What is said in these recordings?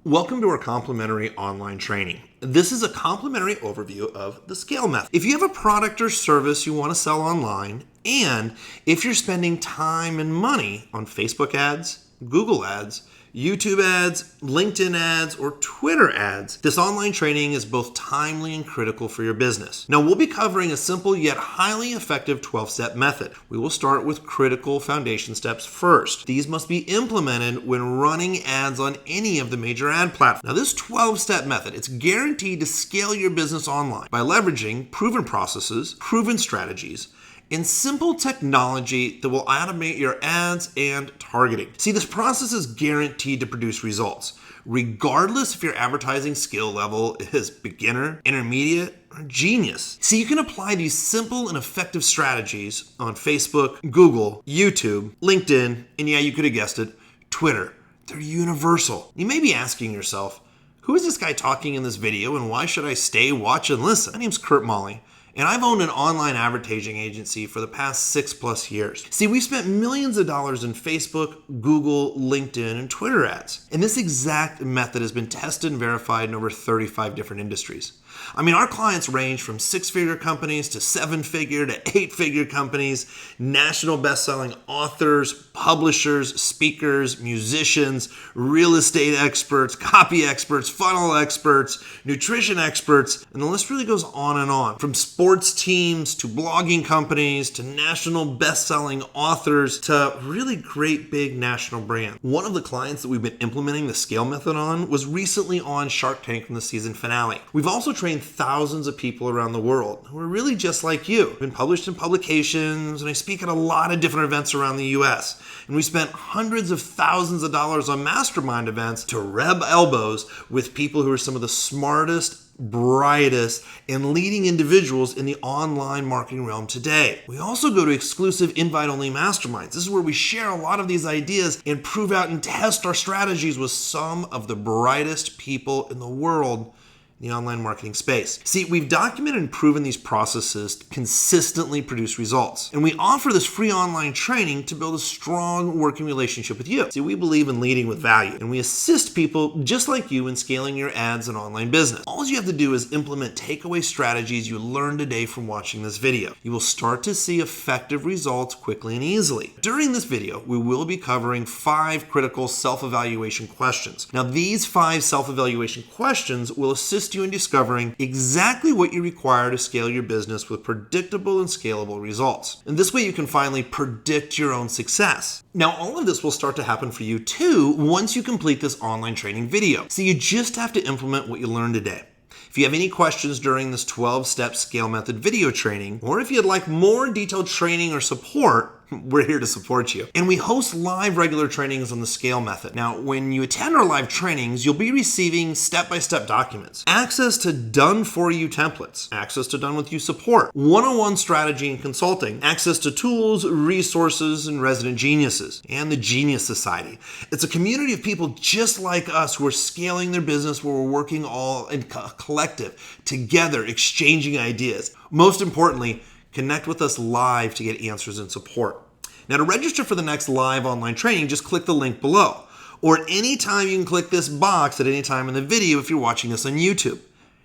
Welcome to our complimentary online training. This is a complimentary overview of the scale method. If you have a product or service you want to sell online, and if you're spending time and money on Facebook ads, Google ads, YouTube ads, LinkedIn ads, or Twitter ads, this online training is both timely and critical for your business. Now, we'll be covering a simple yet highly effective 12-step method. We will start with critical foundation steps first. These must be implemented when running ads on any of the major ad platforms. Now, this 12-step method, it's guaranteed to scale your business online by leveraging proven processes, proven strategies, and simple technology that will automate your ads and targeting. See, this process is guaranteed to produce results, regardless if your advertising skill level is beginner, intermediate, or genius. See, you can apply these simple and effective strategies on Facebook, Google, YouTube, LinkedIn, and yeah, you could have guessed it, Twitter. They're universal. You may be asking yourself, who is this guy talking in this video and why should I stay, watch, and listen? My name's Kurt Molly, and I've owned an online advertising agency for the past 6+ years. See, we've spent millions of dollars in Facebook, Google, LinkedIn, and Twitter ads. And this exact method has been tested and verified in over 35 different industries. I mean, our clients range from 6-figure companies to 7-figure to 8-figure companies, national best-selling authors, publishers, speakers, musicians, real estate experts, copy experts, funnel experts, nutrition experts, and the list really goes on and on. From sports teams to blogging companies to national best-selling authors to really great big national brands. One of the clients that we've been implementing the scale method on was recently on Shark Tank from the season finale. We've also trained thousands of people around the world who are really just like you. I've been published in publications and I speak at a lot of different events around the US. And we spent hundreds of thousands of dollars on mastermind events to rub elbows with people who are some of the smartest, brightest, and leading individuals in the online marketing realm today. We also go to exclusive invite-only masterminds. This is where we share a lot of these ideas and prove out and test our strategies with some of the brightest people in the world in the online marketing space. See, we've documented and proven these processes to consistently produce results. And we offer this free online training to build a strong working relationship with you. See, we believe in leading with value, and we assist people just like you in scaling your ads and online business. All you have to do is implement takeaway strategies you learned today from watching this video. You will start to see effective results quickly and easily. During this video, we will be covering 5 critical self-evaluation questions. Now, these 5 self-evaluation questions will assist you in discovering exactly what you require to scale your business with predictable and scalable results. And this way you can finally predict your own success. Now, all of this will start to happen for you too once you complete this online training video. So you just have to implement what you learned today. If you have any questions during this 12-step scale method video training, or if you'd like more detailed training or support, we're here to support you. And we host live regular trainings on the scale method. Now, when you attend our live trainings, you'll be receiving step-by-step documents, access to done-for-you templates, access to done-with-you support, one-on-one strategy and consulting, access to tools, resources, and resident geniuses, and the Genius Society. It's a community of people just like us who are scaling their business, where we're working all in collective, together, exchanging ideas. Most importantly, connect with us live to get answers and support. Now, to register for the next live online training, just click the link below. Or at any time, you can click this box at any time in the video if you're watching this on YouTube.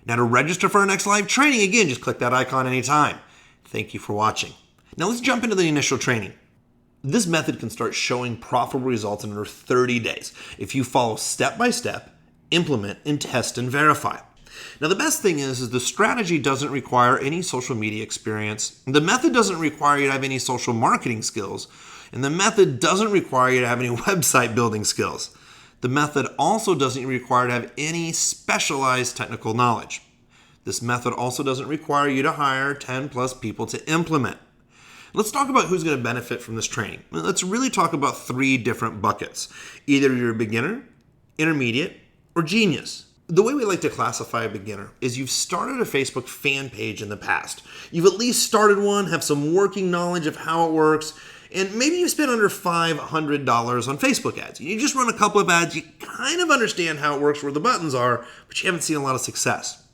Now, to register for our next live training, again, just click that icon anytime. Thank you for watching. Now, let's jump into the initial training. This method can start showing profitable results in under 30 days if you follow step by step, implement, and test and verify. Now, the best thing is the strategy doesn't require any social media experience. The method doesn't require you to have any social marketing skills. And the method doesn't require you to have any website building skills. The method also doesn't require to have any specialized technical knowledge. This method also doesn't require you to hire 10+ people to implement. Let's talk about who's going to benefit from this training. Let's really talk about 3 different buckets. Either you're a beginner, intermediate, or genius. The way we like to classify a beginner is you've started a Facebook fan page in the past. You've at least started one, have some working knowledge of how it works, and maybe you spent under $500 on Facebook ads. You just run a couple of ads, you kind of understand how it works, where the buttons are, but you haven't seen a lot of success.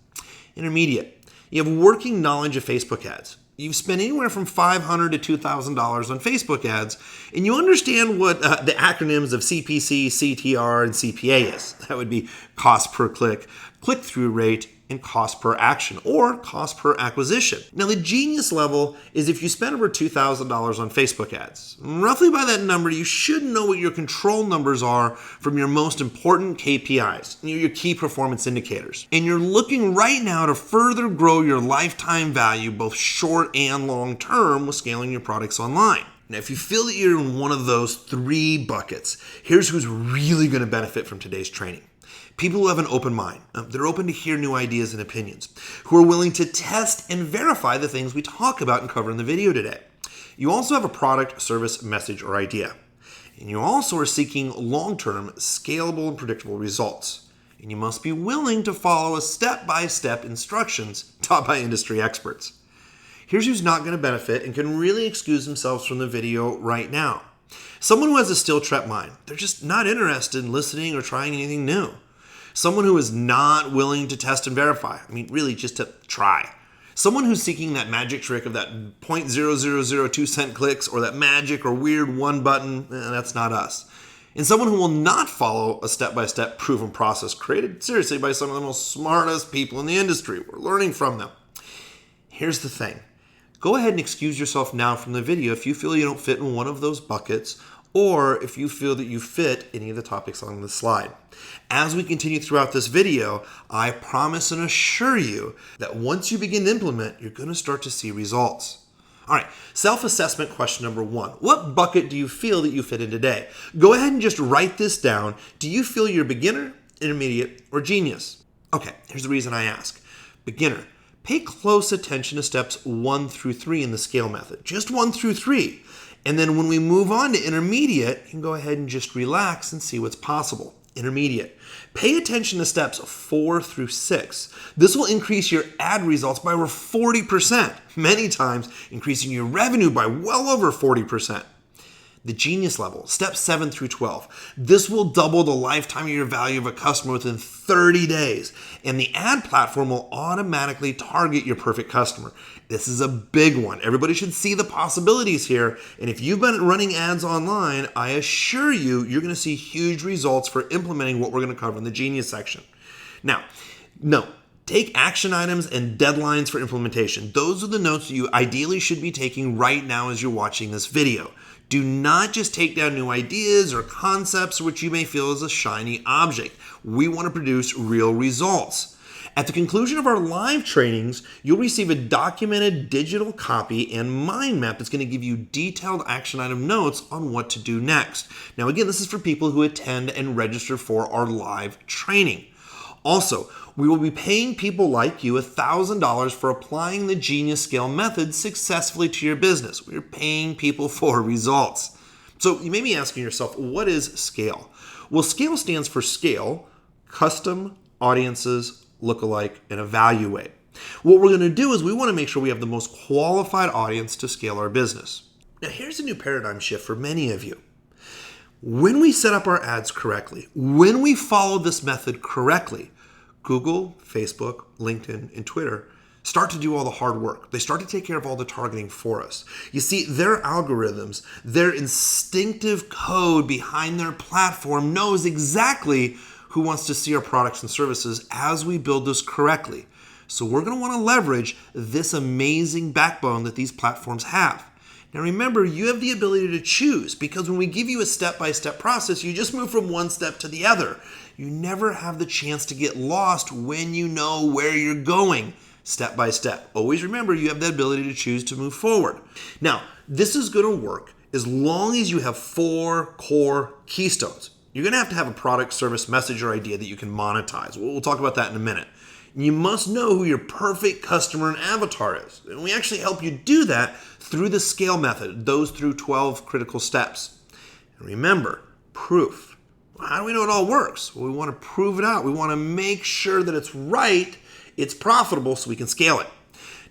Intermediate. You have working knowledge of Facebook ads. You've spent anywhere from $500 to $2,000 on Facebook ads, and you understand what the acronyms of CPC, CTR, and CPA is. That would be cost per click, click-through rate, and cost per action, or cost per acquisition. Now, the genius level is if you spend over $2,000 on Facebook ads. Roughly by that number, you should know what your control numbers are from your most important KPIs, your key performance indicators. And you're looking right now to further grow your lifetime value, both short and long term, with scaling your products online. Now, if you feel that you're in one of those 3 buckets, here's who's really going to benefit from today's training. People who have an open mind. They're open to hear new ideas and opinions, who are willing to test and verify the things we talk about and cover in the video today. You also have a product, service, message, or idea. And you also are seeking long-term, scalable, and predictable results. And you must be willing to follow a step-by-step instructions taught by industry experts. Here's who's not going to benefit and can really excuse themselves from the video right now. Someone who has a steel trap mind. They're just not interested in listening or trying anything new. Someone who is not willing to test and verify. Really just to try. Someone who's seeking that magic trick of that 0.0002 cent clicks or that magic or weird one button. That's not us. And someone who will not follow a step-by-step proven process created seriously by some of the most smartest people in the industry. We're learning from them. Here's the thing. Go ahead and excuse yourself now from the video if you feel you don't fit in one of those buckets, or if you feel that you fit any of the topics on the slide. As we continue throughout this video, I promise and assure you that once you begin to implement, you're going to start to see results. All right, self-assessment question number 1. What bucket do you feel that you fit in today? Go ahead and just write this down. Do you feel you're beginner, intermediate, or genius? Okay, here's the reason I ask. Beginner. Pay close attention to steps 1 through 3 in the scale method. Just 1 through 3. And then when we move on to intermediate, you can go ahead and just relax and see what's possible. Intermediate. Pay attention to steps 4 through 6. This will increase your ad results by over 40%, many times increasing your revenue by well over 40%. The genius level, steps 7 through 12. This will double the lifetime of your value of a customer within 30 days. And the ad platform will automatically target your perfect customer. This is a big one. Everybody should see the possibilities here. And if you've been running ads online, I assure you, you're going to see huge results for implementing what we're going to cover in the genius section. Now, note. Take action items and deadlines for implementation. Those are the notes that you ideally should be taking right now as you're watching this video. Do not just take down new ideas or concepts which you may feel is a shiny object. We want to produce real results. At the conclusion of our live trainings, you'll receive a documented digital copy and mind map that's going to give you detailed action item notes on what to do next. Now again, this is for people who attend and register for our live training. Also, we will be paying people like you $1,000 for applying the Genius Scale method successfully to your business. We're paying people for results. So you may be asking yourself, what is SCALE? Well, SCALE stands for Scale, Custom, Audiences, Lookalike, and Evaluate. What we're going to do is we want to make sure we have the most qualified audience to scale our business. Now, here's a new paradigm shift for many of you. When we set up our ads correctly, when we follow this method correctly, Google, Facebook, LinkedIn, and Twitter start to do all the hard work. They start to take care of all the targeting for us. You see, their algorithms, their instinctive code behind their platform knows exactly who wants to see our products and services as we build this correctly. So we're going to want to leverage this amazing backbone that these platforms have. Now remember, you have the ability to choose, because when we give you a step-by-step process, you just move from one step to the other. You never have the chance to get lost when you know where you're going step by step. Always remember, you have the ability to choose to move forward. Now, this is going to work as long as you have 4 core keystones. You're going to have a product, service, message, or idea that you can monetize. We'll talk about that in a minute. You must know who your perfect customer and avatar is. And we actually help you do that through the SCALE method, those through 12 critical steps. And remember, proof. How do we know it all works? Well, we want to prove it out. We want to make sure that it's right, it's profitable, so we can scale it.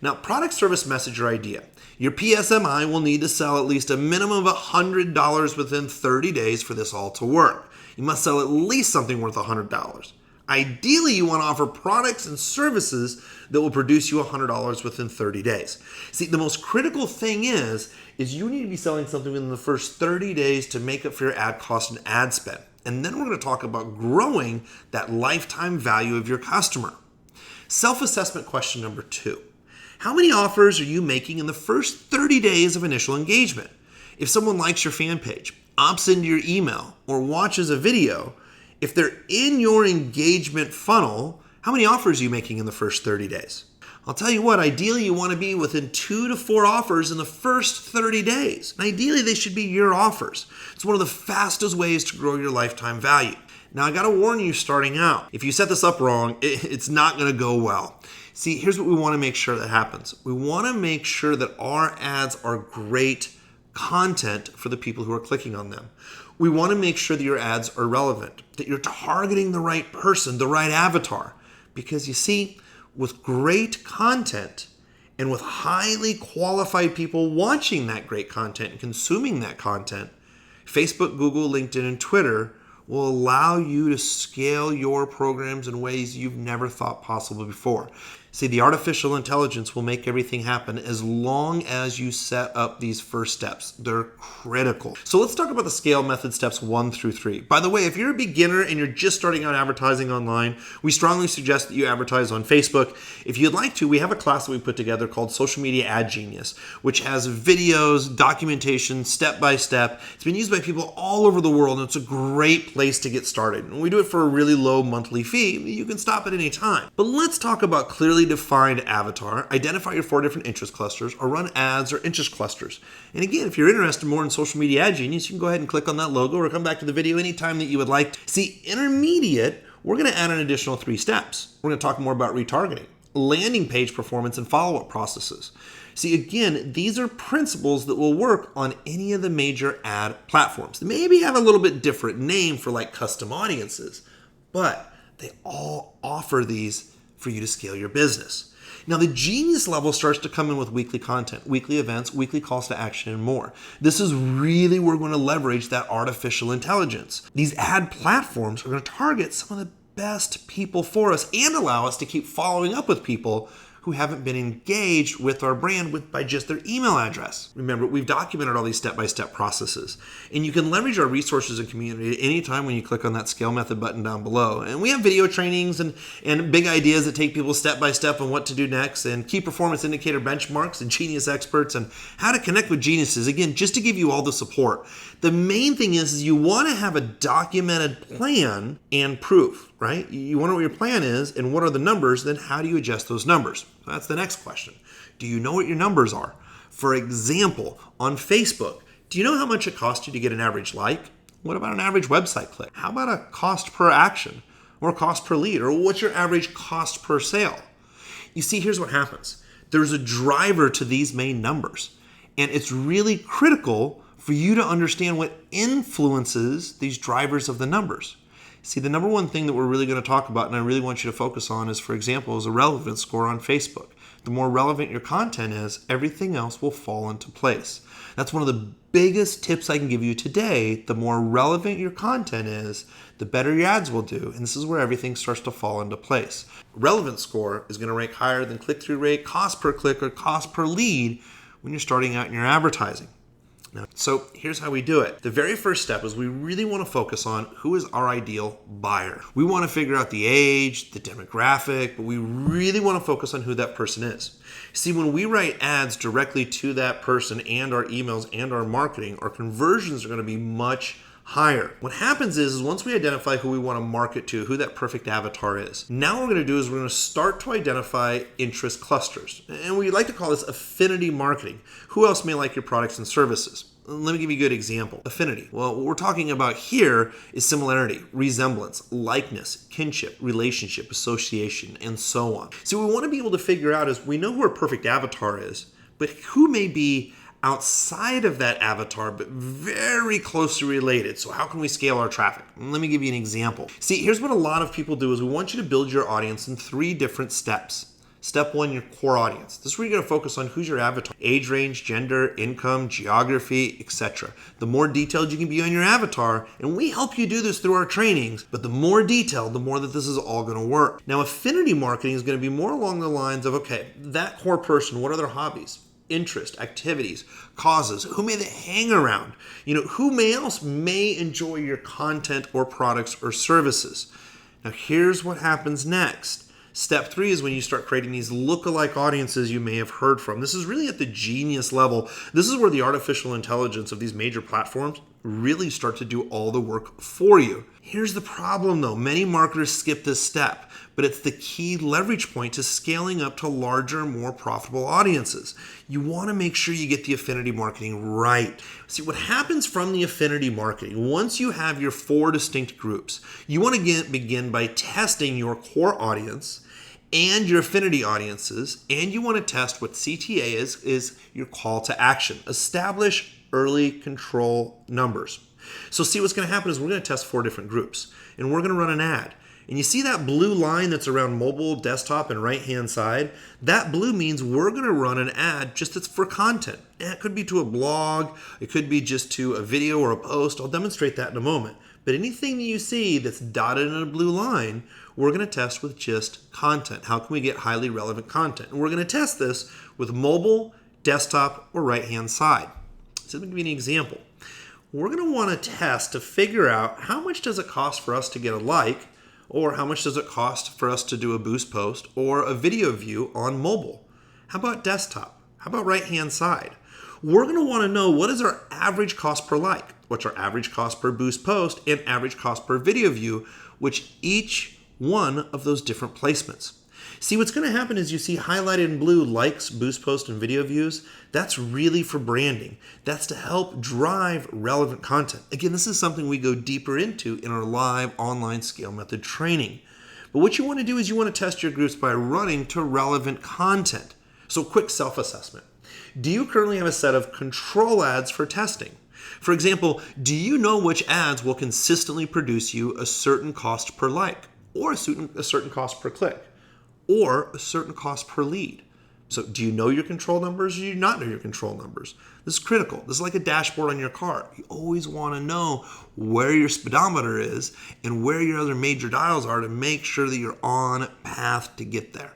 Now, product, service, message, or idea. Your PSMI will need to sell at least a minimum of $100 within 30 days for this all to work. You must sell at least something worth $100. Ideally, you want to offer products and services that will produce you $100 within 30 days. See, the most critical thing is you need to be selling something within the first 30 days to make up for your ad cost and ad spend. And then we're going to talk about growing that lifetime value of your customer. Self-assessment question number 2. How many offers are you making in the first 30 days of initial engagement? If someone likes your fan page, opts into your email, or watches a video, if they're in your engagement funnel, how many offers are you making in the first 30 days? I'll tell you what, ideally you want to be within 2 to 4 offers in the first 30 days. And ideally they should be your offers. It's one of the fastest ways to grow your lifetime value. Now I got to warn you starting out, if you set this up wrong, it's not going to go well. See, here's what we want to make sure that happens. We want to make sure that our ads are great content for the people who are clicking on them. We want to make sure that your ads are relevant, that you're targeting the right person, the right avatar. Because you see, with great content and with highly qualified people watching that great content and consuming that content, Facebook, Google, LinkedIn, and Twitter will allow you to scale your programs in ways you've never thought possible before. See, the artificial intelligence will make everything happen as long as you set up these first steps. They're critical. So let's talk about the scale method steps 1 through 3. By the way, if you're a beginner and you're just starting out advertising online, we strongly suggest that you advertise on Facebook. If you'd like to, we have a class that we put together called Social Media Ad Genius, which has videos, documentation, step-by-step. It's been used by people all over the world, and it's a great place to get started. And we do it for a really low monthly fee. You can stop at any time. But let's talk about clearly defined avatar, identify your 4 different interest clusters, or run ads or interest clusters. And again, if you're interested more in Social Media Ad Genius, you can go ahead and click on that logo or come back to the video anytime that you would like. See, intermediate, we're going to add an additional 3 steps. We're going to talk more about retargeting, landing page performance, and follow-up processes. See, again, these are principles that will work on any of the major ad platforms. They maybe have a little bit different name for like custom audiences, but they all offer these for you to scale your business. Now, the genius level starts to come in with weekly content, weekly events, weekly calls to action, and more. This is really where we're going to leverage that artificial intelligence. These ad platforms are going to target some of the best people for us and allow us to keep following up with people who haven't been engaged with our brand by just their email address. Remember, we've documented all these step-by-step processes, and you can leverage our resources and community at any time when you click on that scale method button down below. And we have video trainings and big ideas that take people step-by-step on what to do next, and key performance indicator benchmarks and genius experts and how to connect with geniuses. Again, just to give you all the support. The main thing is you want to have a documented plan and proof, right? You want to know what your plan is and what are the numbers, then how do you adjust those numbers? So that's the next question. Do you know what your numbers are? For example, on Facebook, do you know how much it costs you to get an average like? What about an average website click? How about a cost per action or cost per lead? Or what's your average cost per sale? You see, here's what happens. There's a driver to these main numbers, and it's really critical for you to understand what influences these drivers of the numbers. See, the number one thing that we're really going to talk about, and I really want you to focus on, is, for example, is a relevance score on Facebook. The more relevant your content is, everything else will fall into place. That's one of the biggest tips I can give you today. The more relevant your content is, the better your ads will do. And this is where everything starts to fall into place. Relevance score is going to rank higher than click-through rate, cost per click, or cost per lead when you're starting out in your advertising. So here's how we do it. The very first step is we really want to focus on who is our ideal buyer. We want to figure out the age, the demographic, but we really want to focus on who that person is. See, when we write ads directly to that person and our emails and our marketing, our conversions are going to be much higher. What happens is once we identify who we want to market to, who that perfect avatar is, now what we're going to do is we're going to start to identify interest clusters. And we like to call this affinity marketing. Who else may like your products and services? Let me give you a good example. Affinity. Well, what we're talking about here is similarity, resemblance, likeness, kinship, relationship, association, and so on. So what we want to be able to figure out is we know who our perfect avatar is, but who may be outside of that avatar, but very closely related. So how can we scale our traffic? Let me give you an example. See, here's what a lot of people do is we want you to build your audience in 3 different steps. Step 1, your core audience. This is where you're going to focus on who's your avatar. Age range, gender, income, geography, etc. The more detailed you can be on your avatar, and we help you do this through our trainings, but the more detailed, the more that this is all going to work. Now, affinity marketing is going to be more along the lines of, okay, that core person, what are their hobbies? Interest, activities, causes, who may they hang around? Who else may enjoy your content or products or services? Now, here's what happens next. Step 3 is when you start creating these lookalike audiences you may have heard from. This is really at the genius level. This is where the artificial intelligence of these major platforms really start to do all the work for you. Here's the problem though. Many marketers skip this step, but it's the key leverage point to scaling up to larger, more profitable audiences. You want to make sure you get the affinity marketing right. See, what happens from the affinity marketing, once you have your 4 distinct groups, you want to begin by testing your core audience and your affinity audiences, and you want to test what CTA is your call to action. Establish early control numbers. So see, what's going to happen is we're going to test 4 different groups, and we're going to run an ad. And you see that blue line that's around mobile, desktop, and right-hand side? That blue means we're going to run an ad just that's for content. And it could be to a blog, it could be just to a video or a post. I'll demonstrate that in a moment. But anything that you see that's dotted in a blue line, we're going to test with just content. How can we get highly relevant content? And we're going to test this with mobile, desktop, or right-hand side. So let me give you an example. We're going to want to test to figure out how much does it cost for us to get a like, or how much does it cost for us to do a boost post or a video view on mobile? How about desktop? How about right-hand side? We're going to want to know what is our average cost per like, what's our average cost per boost post, and average cost per video view, which each one of those different placements. See, what's going to happen is you see highlighted in blue likes, boost posts, and video views. That's really for branding. That's to help drive relevant content. Again, this is something we go deeper into in our live online scale method training. But what you want to do is you want to test your groups by running to relevant content. So quick self-assessment. Do you currently have a set of control ads for testing? For example, do you know which ads will consistently produce you a certain cost per like, or a certain cost per click, or a certain cost per lead? So do you know your control numbers, or do you not know your control numbers? This is critical. This is like a dashboard on your car. You always want to know where your speedometer is and where your other major dials are to make sure that you're on path to get there.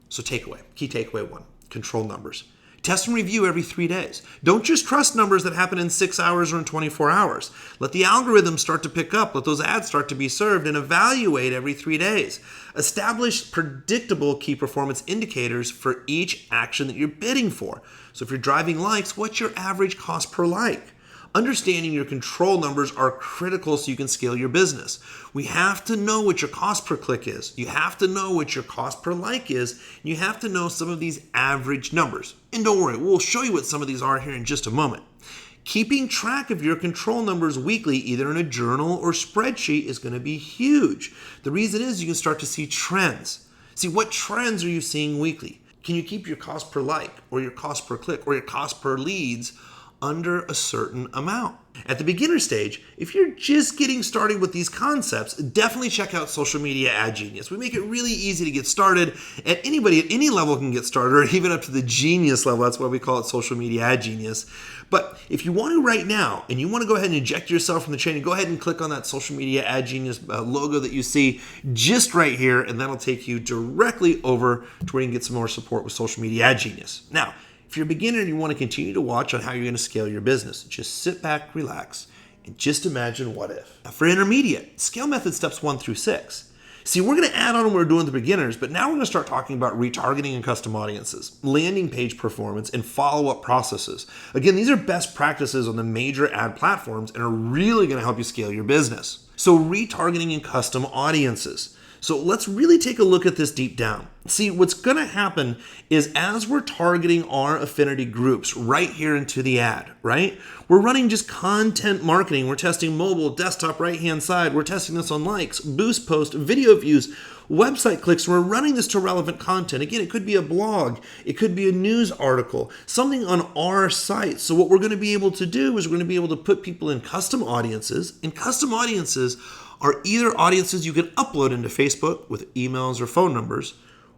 So key takeaway 1, control numbers. Test and review every 3 days. Don't just trust numbers that happen in 6 hours or in 24 hours. Let the algorithm start to pick up, let those ads start to be served, and evaluate every 3 days. Establish predictable key performance indicators for each action that you're bidding for. So if you're driving likes, what's your average cost per like? Understanding your control numbers are critical so you can scale your business. We have to know what your cost per click is. You have to know what your cost per like is. And you have to know some of these average numbers. And don't worry, we'll show you what some of these are here in just a moment. Keeping track of your control numbers weekly, either in a journal or spreadsheet, is going to be huge. The reason is you can start to see trends. See, what trends are you seeing weekly? Can you keep your cost per like, or your cost per click, or your cost per leads under a certain amount? At the beginner stage, if you're just getting started with these concepts, definitely check out Social Media Ad Genius. We make it really easy to get started, and anybody at any level can get started, or even up to the genius level. That's why we call it Social Media Ad Genius. But if you want to right now, and you want to go ahead and eject yourself from the training, go ahead and click on that Social Media Ad Genius logo that you see just right here, and that'll take you directly over to where you can get some more support with Social Media Ad Genius. Now, if you're a beginner and you want to continue to watch on how you're going to scale your business, just sit back, relax, and just imagine what if. Now for intermediate, scale method steps 1 through 6. See, we're going to add on what we're doing with the beginners, but now we're going to start talking about retargeting and custom audiences, landing page performance, and follow-up processes. Again, these are best practices on the major ad platforms and are really going to help you scale your business. So retargeting and custom audiences. So let's really take a look at this deep down. See, what's going to happen is as we're targeting our affinity groups right here into the ad, right? We're running just content marketing. We're testing mobile, desktop, right-hand side. We're testing this on likes, boost post, video views, website clicks. We're running this to relevant content. Again, it could be a blog. It could be a news article, something on our site. So what we're going to be able to do is we're going to be able to put people in custom audiences, and custom audiences are either audiences you can upload into Facebook with emails or phone numbers,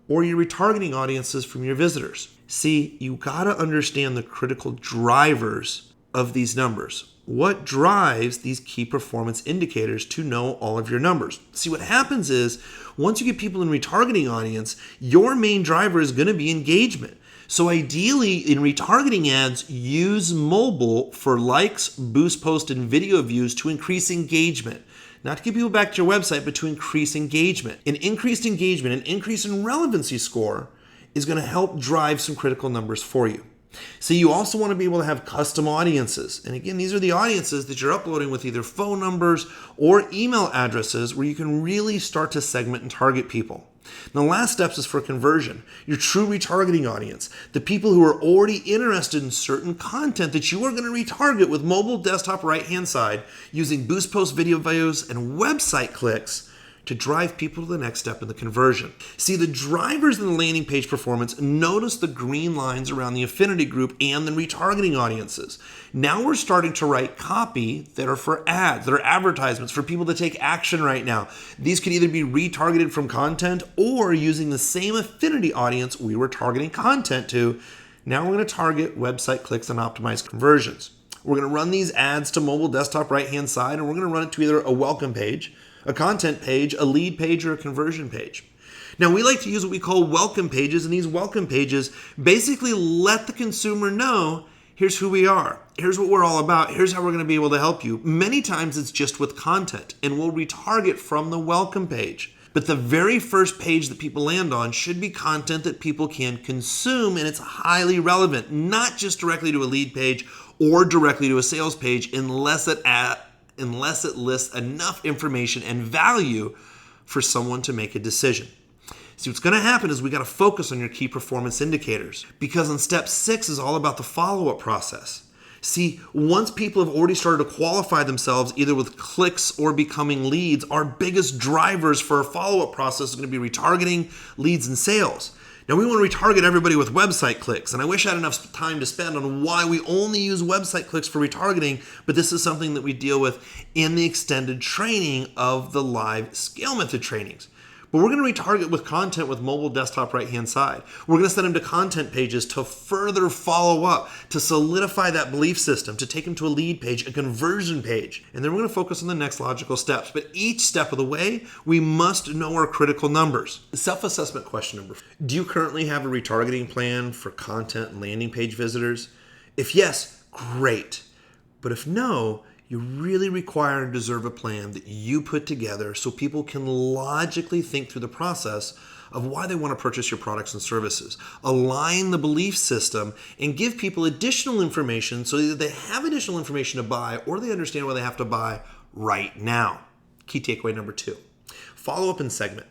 or your retargeting audiences from your visitors. See, you gotta understand the critical drivers of these numbers. What drives these key performance indicators to know all of your numbers? See, what happens is once you get people in retargeting audience, your main driver is going to be engagement. So ideally in retargeting ads, use mobile for likes, boost post, and video views to increase engagement. Not to get people back to your website, but to increase engagement. An increased engagement, an increase in relevancy score is going to help drive some critical numbers for you. So you also want to be able to have custom audiences. And again, these are the audiences that you're uploading with either phone numbers or email addresses where you can really start to segment and target people. Now, the last steps is for conversion. Your true retargeting audience, the people who are already interested in certain content that you are going to retarget with mobile, desktop, right-hand side using boost post video views and website clicks to drive people to the next step in the conversion. See, the drivers in the landing page performance, notice the green lines around the affinity group and the retargeting audiences. Now we're starting to write copy that are for ads, that are advertisements for people to take action right now. These could either be retargeted from content or using the same affinity audience we were targeting content to. Now we're going to target website clicks and optimize conversions. We're going to run these ads to mobile, desktop, right-hand side, and we're going to run it to either a welcome page, a content page, a lead page, or a conversion page. Now, we like to use what we call welcome pages, and these welcome pages basically let the consumer know, here's who we are, here's what we're all about, here's how we're going to be able to help you. Many times it's just with content, and we'll retarget from the welcome page. But the very first page that people land on should be content that people can consume, and it's highly relevant, not just directly to a lead page or directly to a sales page unless it lists enough information and value for someone to make a decision. See, what's going to happen is we got to focus on your key performance indicators, because on step 6 is all about the follow-up process. See, once people have already started to qualify themselves either with clicks or becoming leads, our biggest drivers for our follow-up process is going to be retargeting, leads, and sales. Now, we want to retarget everybody with website clicks, and I wish I had enough time to spend on why we only use website clicks for retargeting, but this is something that we deal with in the extended training of the live scale method trainings. But we're going to retarget with content with mobile, desktop, right-hand side. We're going to send them to content pages to further follow up, to solidify that belief system, to take them to a lead page, a conversion page. And then we're going to focus on the next logical steps. But each step of the way, we must know our critical numbers. Self-assessment question number 4. Do you currently have a retargeting plan for content and landing page visitors? If yes, great. But if no, you really require and deserve a plan that you put together so people can logically think through the process of why they want to purchase your products and services. Align the belief system and give people additional information so that they have additional information to buy or they understand what they have to buy right now. Key takeaway number 2. Follow up and segment.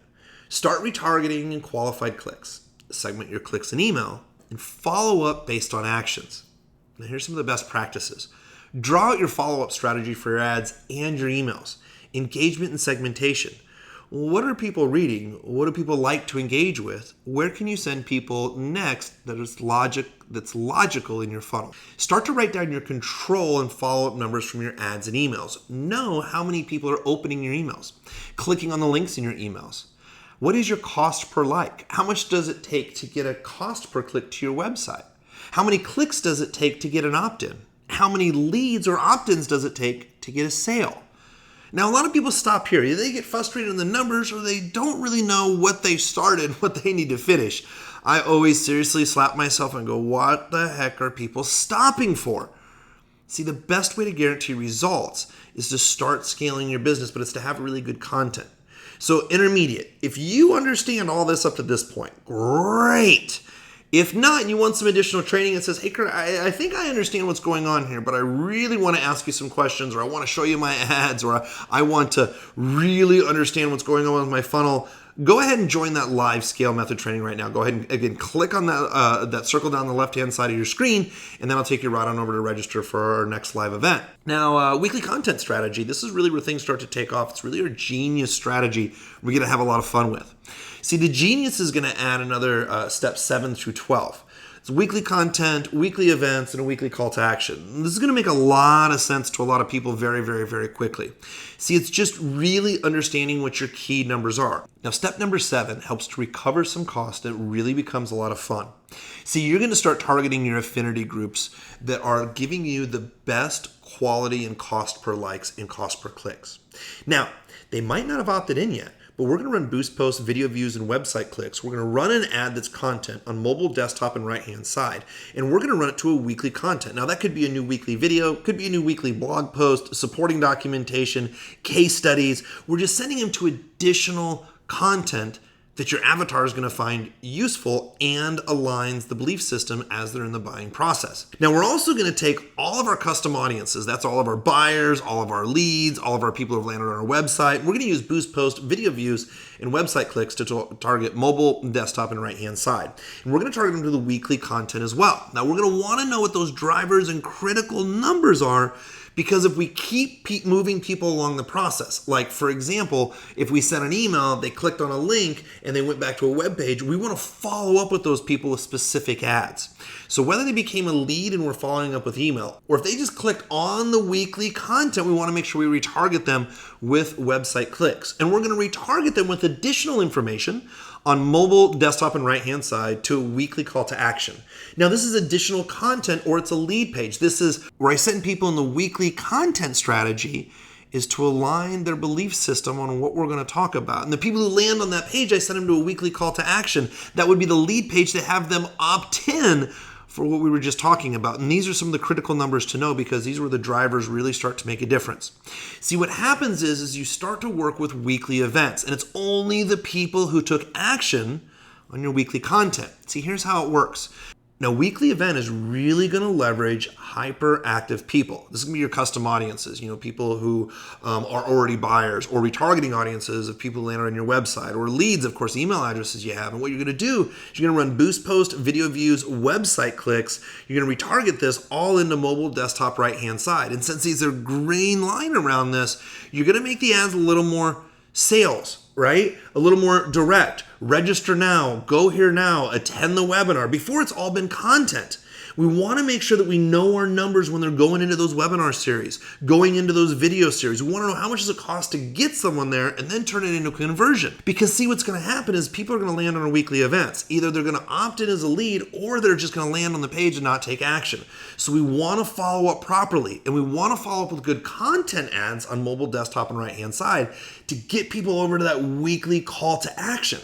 Start retargeting and qualified clicks. Segment your clicks in email and follow up based on actions. Now here's some of the best practices. Draw out your follow-up strategy for your ads and your emails. Engagement and segmentation. What are people reading? What do people like to engage with? Where can you send people next that's logical in your funnel? Start to write down your control and follow-up numbers from your ads and emails. Know how many people are opening your emails, clicking on the links in your emails. What is your cost per like? How much does it take to get a cost per click to your website? How many clicks does it take to get an opt-in? How many leads or opt-ins does it take to get a sale? Now, a lot of people stop here. Either they get frustrated in the numbers or they don't really know what they started, what they need to finish. I always seriously slap myself and go, what the heck are people stopping for? See, the best way to guarantee results is to start scaling your business, but it's to have really good content. So intermediate, if you understand all this up to this point, great. If not, and you want some additional training that says, hey, Kurt, I think I understand what's going on here, but I really want to ask you some questions, or I want to show you my ads, or I want to really understand what's going on with my funnel, go ahead and join that live scale method training right now. Go ahead and, again, click on that circle down the left-hand side of your screen, and then I'll take you right on over to register for our next live event. Now, weekly content strategy. This is really where things start to take off. It's really our genius strategy we're going to have a lot of fun with. See, the genius is going to add another step 7 through 12. It's weekly content, weekly events, and a weekly call to action. This is going to make a lot of sense to a lot of people very, very, very quickly. See, it's just really understanding what your key numbers are. Now, step number 7 helps to recover some cost, and it really becomes a lot of fun. See, you're going to start targeting your affinity groups that are giving you the best quality and cost per likes and cost per clicks. Now, they might not have opted in yet, but we're going to run boost posts, video views, and website clicks. We're going to run an ad that's content on mobile, desktop, and right-hand side, and we're going to run it to a weekly content. Now, that could be a new weekly video, could be a new weekly blog post, supporting documentation, case studies. We're just sending them to additional content that your avatar is going to find useful and aligns the belief system as they're in the buying process. Now, we're also going to take all of our custom audiences. That's all of our buyers, all of our leads, all of our people who have landed on our website. We're going to use boost post, video views, and website clicks to target mobile, desktop, and right-hand side. And we're going to target them to the weekly content as well. Now, we're going to want to know what those drivers and critical numbers are, because if we keep moving people along the process, like for example, if we sent an email, they clicked on a link and they went back to a web page, we want to follow up with those people with specific ads. So whether they became a lead and we're following up with email, or if they just clicked on the weekly content, we want to make sure we retarget them with website clicks. And we're going to retarget them with additional information on mobile, desktop, and right-hand side to a weekly call to action. Now, this is additional content, or it's a lead page. This is where I send people in the weekly content strategy is to align their belief system on what we're going to talk about. And the people who land on that page, I send them to a weekly call to action. That would be the lead page to have them opt in for what we were just talking about. And these are some of the critical numbers to know, because these are where the drivers really start to make a difference. See, what happens is you start to work with weekly events, and it's only the people who took action on your weekly content. See, here's how it works. Now, weekly event is really going to leverage hyperactive people. This is going to be your custom audiences, people who are already buyers, or retargeting audiences of people who land on your website, or leads, of course, email addresses you have. And what you're going to do is you're going to run boost post, video views, website clicks. You're going to retarget this all into mobile, desktop, right-hand side. And since these are green line around this, you're going to make the ads a little more sales, right? A little more direct. Register now, go here now, attend the webinar, before it's all been content. We want to make sure that we know our numbers when they're going into those webinar series, going into those video series. We want to know how much does it cost to get someone there and then turn it into a conversion. Because see, what's going to happen is people are going to land on our weekly events. Either they're going to opt in as a lead, or they're just going to land on the page and not take action. So we want to follow up properly, and we want to follow up with good content ads on mobile, desktop, and right-hand side to get people over to that weekly call to action.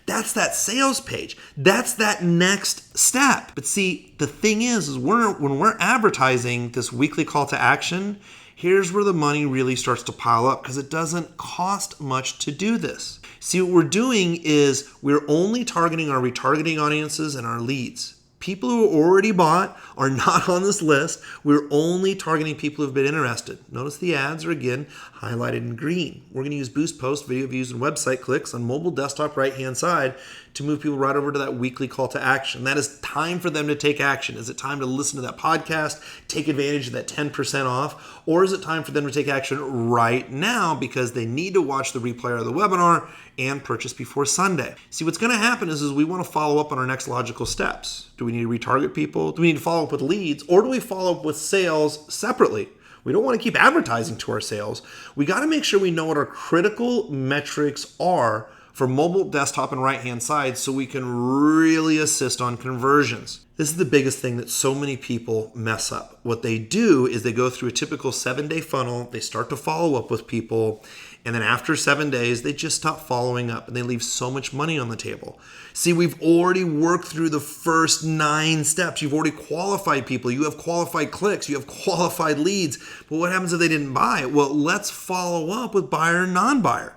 That's that sales page. That's that next step. But see, the thing is when we're advertising this weekly call to action, here's where the money really starts to pile up, because it doesn't cost much to do this. See, what we're doing is we're only targeting our retargeting audiences and our leads. People who already bought are not on this list. We're only targeting people who've been interested. Notice the ads are again highlighted in green. We're going to use boost post, video views, and website clicks on mobile, desktop, right-hand side to move people right over to that weekly call to action. That is time for them to take action. Is it time to listen to that podcast, take advantage of that 10% off, or is it time for them to take action right now because they need to watch the replay of the webinar and purchase before Sunday? See, what's going to happen is we want to follow up on our next logical steps. Do we need to retarget people? Do we need to follow up with leads? Or do we follow up with sales separately? We don't want to keep advertising to our sales. We got to make sure we know what our critical metrics are for mobile, desktop, and right-hand side so we can really assist on conversions. This is the biggest thing that so many people mess up. What they do is they go through a typical 7-day funnel, they start to follow up with people, and then after 7 days, they just stop following up and they leave so much money on the table. See, we've already worked through the first 9 steps. You've already qualified people. You have qualified clicks. You have qualified leads. But what happens if they didn't buy? Well, let's follow up with buyer and non-buyer.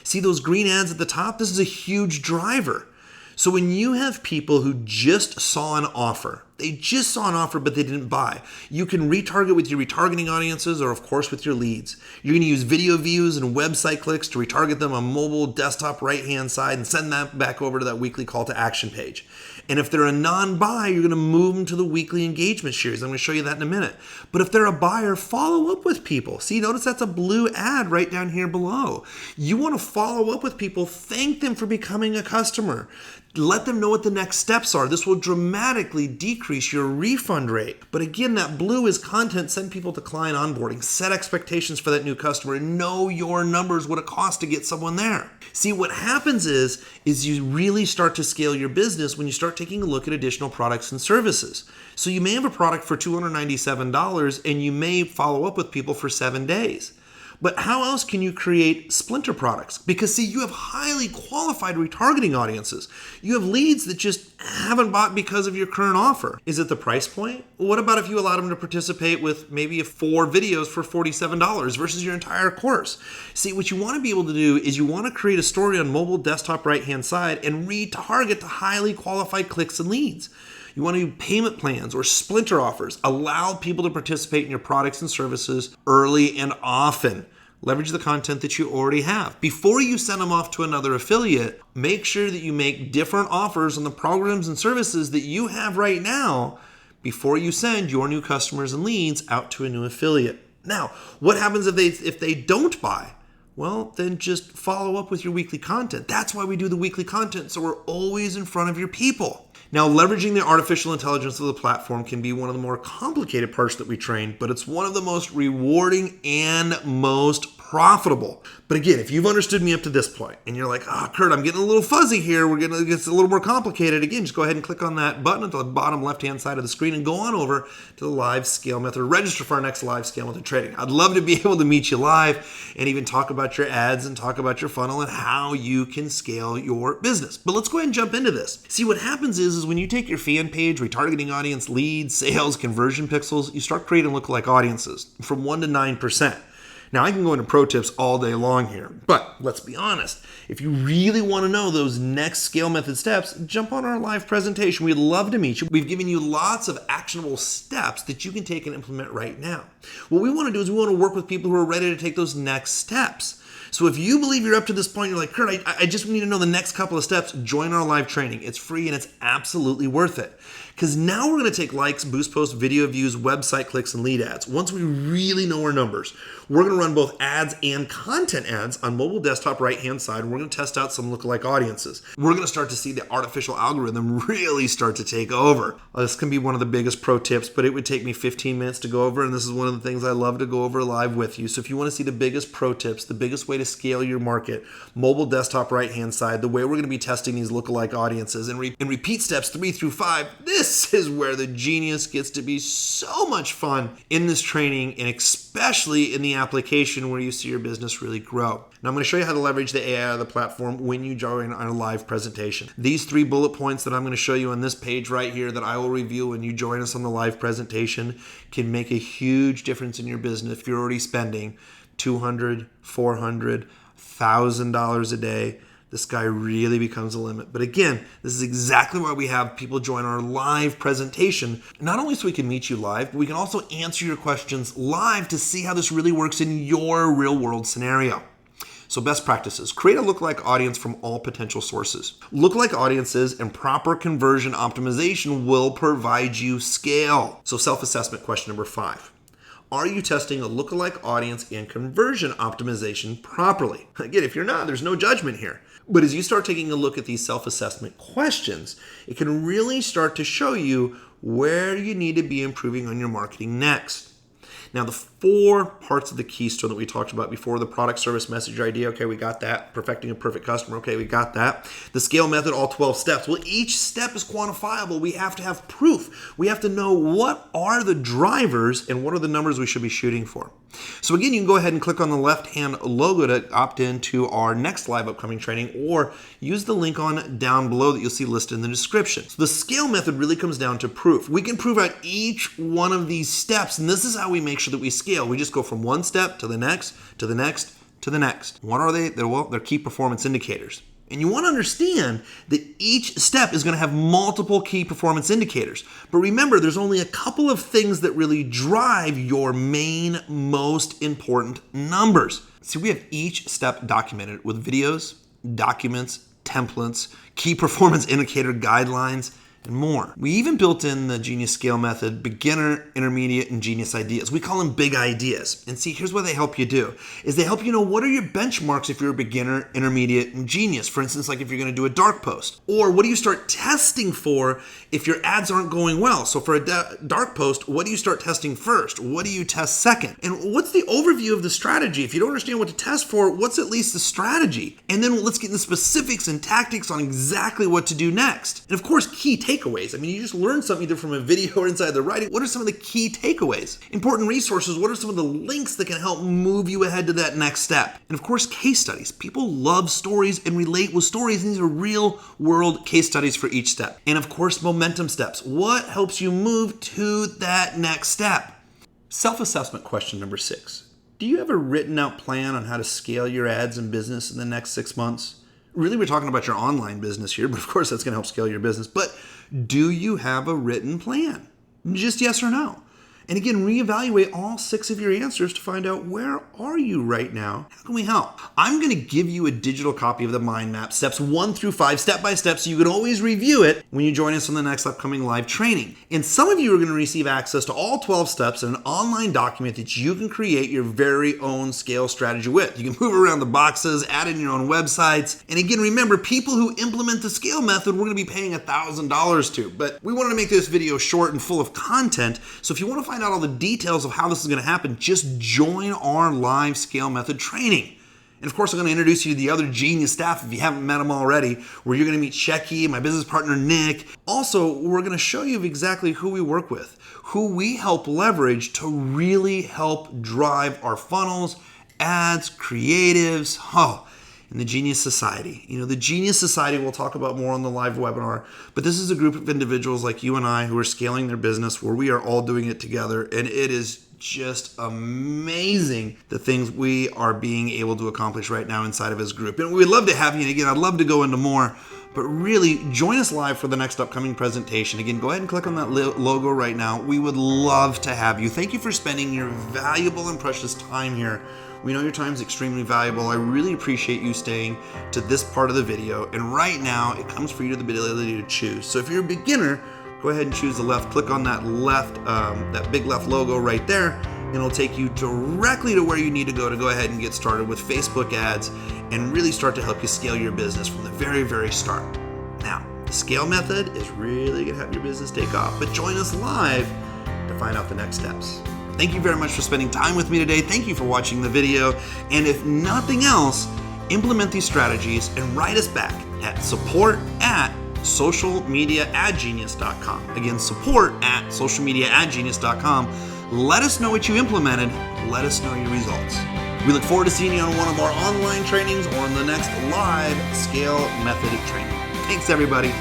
See those green ads at the top? This is a huge driver. So when you have people who just saw an offer, they just saw an offer, but they didn't buy, you can retarget with your retargeting audiences or, of course, with your leads. You're going to use video views and website clicks to retarget them on mobile, desktop, right-hand side and send that back over to that weekly call to action page. And if they're a non-buy, you're going to move them to the weekly engagement series. I'm going to show you that in a minute. But if they're a buyer, follow up with people. See, notice that's a blue ad right down here below. You want to follow up with people, thank them for becoming a customer. Let them know what the next steps are. This will dramatically decrease your refund rate. But again, that blue is content. Send people to client onboarding. Set expectations for that new customer. Know your numbers, what it costs to get someone there. See, what happens is you really start to scale your business when you start taking a look at additional products and services. So you may have a product for $297 and you may follow up with people for 7 days. But how else can you create splinter products? Because see, you have highly qualified retargeting audiences. You have leads that just haven't bought because of your current offer. Is it the price point? Well, what about if you allowed them to participate with maybe 4 videos for $47 versus your entire course? See, what you want to be able to do is you want to create a story on mobile desktop right-hand side and retarget to highly qualified clicks and leads. You want to do payment plans or splinter offers. Allow people to participate in your products and services early and often. Leverage the content that you already have. Before you send them off to another affiliate, make sure that you make different offers on the programs and services that you have right now before you send your new customers and leads out to a new affiliate. Now, what happens if they don't buy? Well, then just follow up with your weekly content. That's why we do the weekly content, so we're always in front of your people. Now, leveraging the artificial intelligence of the platform can be one of the more complicated parts that we train, but it's one of the most rewarding and most profitable. But again, if you've understood me up to this point and you're like, Kurt, I'm getting a little fuzzy here, it's a little more complicated. Again, just go ahead and click on that button at the bottom left-hand side of the screen and go on over to the Live Scale Method. Register for our next Live Scale Method training. I'd love to be able to meet you live and even talk about your ads and talk about your funnel and how you can scale your business. But let's go ahead and jump into this. See, what happens is when you take your fan page, retargeting audience, leads, sales, conversion pixels, you start creating lookalike audiences from 1 to 9%. Now, I can go into pro tips all day long here, but let's be honest. If you really want to know those next scale method steps, jump on our live presentation. We'd love to meet you. We've given you lots of actionable steps that you can take and implement right now. What we want to do is we want to work with people who are ready to take those next steps. So if you believe you're up to this point, you're like, Kurt, I just need to know the next couple of steps, join our live training. It's free and it's absolutely worth it. Because now we're going to take likes, boost posts, video views, website clicks, and lead ads. Once we really know our numbers, we're going to run both ads and content ads on mobile desktop right-hand side. We're going to test out some lookalike audiences. We're going to start to see the artificial algorithm really start to take over. This can be one of the biggest pro tips, but it would take me 15 minutes to go over, and this is one of the things I love to go over live with you. So if you want to see the biggest pro tips, the biggest way to scale your market, mobile desktop right-hand side, the way we're going to be testing these lookalike audiences, and repeat steps 3 through 5, this is where the genius gets to be so much fun in this training, and especially in the application where you see your business really grow. Now, I'm going to show you how to leverage the AI of the platform when you join our live presentation. These 3 bullet points that I'm going to show you on this page right here that I will review when you join us on the live presentation can make a huge difference in your business if you're already spending $200, $400, $1,000 a day. The sky really becomes a limit. But again, this is exactly why we have people join our live presentation, not only so we can meet you live, but we can also answer your questions live to see how this really works in your real world scenario. So best practices, create a lookalike audience from all potential sources. Lookalike audiences and proper conversion optimization will provide you scale. So self-assessment question number 5. Are you testing a lookalike audience and conversion optimization properly? Again, if you're not, there's no judgment here. But as you start taking a look at these self-assessment questions, it can really start to show you where you need to be improving on your marketing next. Now, the 4 parts of the keystone that we talked about before, the product, service, message, idea, okay, we got that. Perfecting a perfect customer, okay, we got that. The scale method, all 12 steps. Well, each step is quantifiable. We have to have proof. We have to know what are the drivers and what are the numbers we should be shooting for. So again, you can go ahead and click on the left-hand logo to opt into our next live upcoming training, or use the link on down below that you'll see listed in the description. So the scale method really comes down to proof. We can prove out each one of these steps, and this is how we make sure that we scale. We just go from one step to the next, to the next, to the next. What are they? They're key performance indicators. And you want to understand that each step is going to have multiple key performance indicators. But remember, there's only a couple of things that really drive your main, most important numbers. See, we have each step documented with videos, documents, templates, key performance indicator guidelines. and more. We even built in the Genius Scale Method, beginner, intermediate, and genius ideas. We call them big ideas. And see, here's what they help you do, is they help you know what are your benchmarks if you're a beginner, intermediate, and genius. For instance, like if you're gonna do a dark post. Or what do you start testing for if your ads aren't going well? So for a dark post, what do you start testing first? What do you test second? And what's the overview of the strategy? If you don't understand what to test for, what's at least the strategy? And then let's get into specifics and tactics on exactly what to do next. And of course, key takeaways. I mean, you just learned something either from a video or inside the writing. What are some of the key takeaways? Important resources. What are some of the links that can help move you ahead to that next step? And of course, case studies. People love stories and relate with stories, and these are real world case studies for each step. And of course, momentum steps. What helps you move to that next step? Self-assessment question number 6. Do you have a written out plan on how to scale your ads and business in the next 6 months? Really, we're talking about your online business here, but of course that's going to help scale your business. But do you have a written plan? Just yes or no. And again, reevaluate all 6 of your answers to find out where are you right now? How can we help? I'm going to give you a digital copy of the mind map, steps 1 through 5, step by step, so you can always review it when you join us on the next upcoming live training. And some of you are going to receive access to all 12 steps in an online document that you can create your very own scale strategy with. You can move around the boxes, add in your own websites. And again, remember, people who implement the scale method, we're going to be paying $1,000 to. But we wanted to make this video short and full of content. So if you want to find out all the details of how this is going to happen, just join our live scale method training. And of course, I'm going to introduce you to the other genius staff if you haven't met them already, where you're going to meet Shecky, my business partner, Nick. Also, we're going to show you exactly who we work with, who we help leverage to really help drive our funnels, ads, creatives, and the Genius Society. You know, the Genius Society we'll talk about more on the live webinar, but this is a group of individuals like you and I who are scaling their business where we are all doing it together, and it is just amazing the things we are being able to accomplish right now inside of this group. And we'd love to have you, and again, I'd love to go into more, but really join us live for the next upcoming presentation. Again, go ahead and click on that logo right now. We would love to have you. Thank you for spending your valuable and precious time here. We know your time is extremely valuable. I really appreciate you staying to this part of the video. And right now, it comes for you to the ability to choose. So if you're a beginner, go ahead and choose the left. Click on that left, that big left logo right there, and it'll take you directly to where you need to go ahead and get started with Facebook ads and really start to help you scale your business from the very, very start. Now, the scale method is really gonna have your business take off, but join us live to find out the next steps. Thank you very much for spending time with me today. Thank you for watching the video. And if nothing else, implement these strategies and write us back at support@socialmediaadgenius.com. Again, support@socialmediaadgenius.com. Let us know what you implemented. Let us know your results. We look forward to seeing you on one of our online trainings or on the next live scale method training. Thanks, everybody.